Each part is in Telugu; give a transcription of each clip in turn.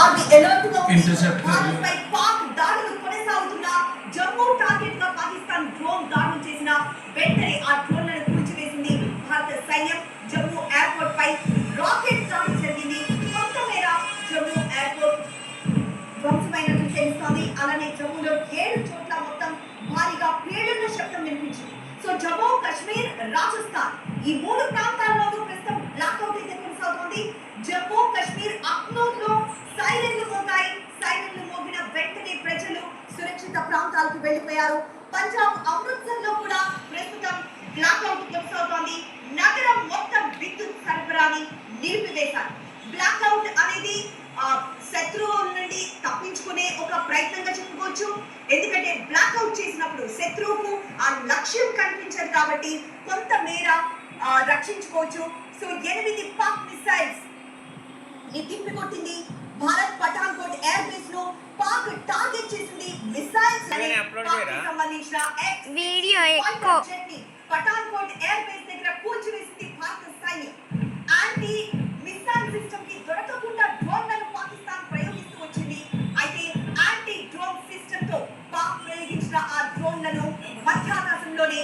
అది ఎలర్ట్ గా ఉంది. ఇంటర్సెప్టర్ పై పాక్ దాడులు కొనసాగుతున్న జమ్మూ టార్గెట్ గా పాకిస్తాన్ డ్రోన్ దాడులు చేసిన వెంటనే ఆ డ్రోన్లను కూల్చివేసింది భారత సైన్యం. జమ్మూ ఎయిర్పోర్ట్ పై రాకెట్ దాడి జరిగింది. కొంతమేర జమ్మూ ఎయిర్పోర్ట్ ధ్వంసమైనట్లు తెలుస్తోంది. అలానే జమ్మూలో 7 చోట్ల మొత్తం భారీగా పేలుళ్ల శబ్దం వినిపించింది. సో జమ్మూ కాశ్మీర్, రాజస్థాన్ ఈ 3 ప్రాంతాల్లోనూ ప్రస్తుతం బ్లాక్అవుట్ అయితే కొనసాగుతోంది. జమ్మూ కాశ్మీర్ అక్నూర్ లో సైరన్లు మోగాయి. సైరన్లు మోగిన వెంటనే ప్రజలు సురక్షిత ప్రాంతాలకు వెళ్లిపోయారు. పంజాబ్ అమృత్సర్ లో కూడా ప్రస్తుతం బ్లాక్అవుట్ కొనసాగుతోంది. నగరం మొత్తం విద్యుత్ సరఫరాని నిలిపివేశారు. బ్లాక్అవుట్ అనేది శత్రువుల నుండి తప్పించుకునే ఒక ప్రయత్నంగా చెప్పుకోవచ్చు. ఎందుకంటే బ్లాక్అవుట్ చేసినప్పుడు శత్రువుకు ఆ లక్ష్యం కనిపించదు కాబట్టి కొంతమేర రక్షించుకోవచ్చు. సో 8 పాక్ మిసైల్స్ తిప్పికొట్టింది. భారత్ పఠాన్కోట్ ఎయిర్ బేస్ లో పాక్ టార్గెట్ చేసింది. మిసైల్స్ సంబంధించిన వీడియో ఎక్కువ పఠాన్కోట్ ఎయిర్ బేస్ దగ్గర కూల్చివేసింది భారత సైన్యం. యాంటీ మిసైల్ సిస్టమ్ కి దొరకకుండా డ్రోన్లను పాకిస్తాన్ ప్రయోగిస్తూ వచ్చింది. అయితే యాంటీ డ్రోన్ సిస్టమ్ తో పాక్ ప్రయోగించిన ఆ డ్రోన్లను మధ్యాకాశంలోనే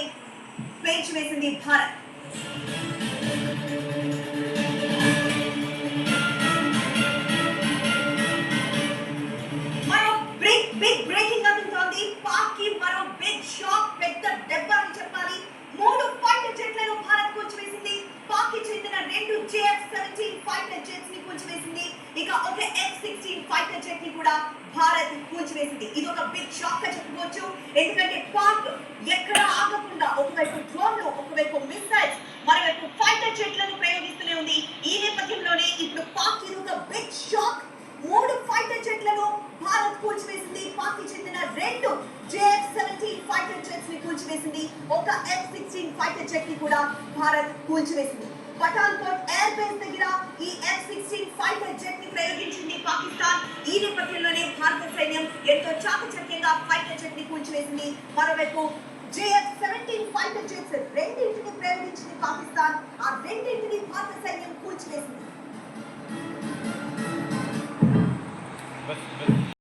పేల్చివేసింది భారత్. బిగ్ బ్రేకింగ్ అందుతోంది. పాక్ కి మరో బిగ్ షాక్, పెద్ద దెబ్బ అని చెప్పాలి. 3 ఫైటర్ జెట్లను భారత్ కూల్చివేసింది. పాక్ కి చెందిన 2 JF-17 ఫైటర్ జెట్స్ ని కూల్చివేసింది. ఇక ఒక F-16 ఫైటర్ జెట్ ని కూడా భారత్ కూల్చివేసింది. ఇది ఒక బిగ్ షాక్ గా చెప్పుకోవచ్చు. ఎందుకంటే పాక్ ఎక్కడ ఆగకుండా ఒకవైపు డ్రోన్లు, ఒకవైపు మిసైల్స్, మరోవైపు ఫైటర్ జెట్లను ప్రయోగిస్తూనే ఉంది. ఈ నేపథ్యంలోనే ఇప్పుడు పాక్ ఇది ఒక బిగ్ షాక్. 3 ఫైటర్ జెట్లను భారత్ కూల్చివేసింది. పాక్ కి చెందిన 2 JF-17 ఫైటర్ జెట్స్ ని కూల్చివేసింది. ఒక F-16 ఫైటర్ జెట్ ని కూడా భారత్ కూల్చివేసింది. పఠాన్కోట్ ఎయిర్ బేస్ దగ్గర ఈ F-16 ఫైటర్ జెట్ ని ప్రయోగించింది పాకిస్తాన్. ఈ నేపథ్యంలోనే భారత సైన్యం ఎంతో చాకచక్యంగా ఫైటర్ జెట్ ని కూల్చివేసింది. మరోవైపు JF-17 ఫైటర్ జెట్స్ రెండింటిని ప్రయోగించింది పాకిస్తాన్. ఆ రెండింటిని భారత సైన్యం కూల్చివేసింది. बस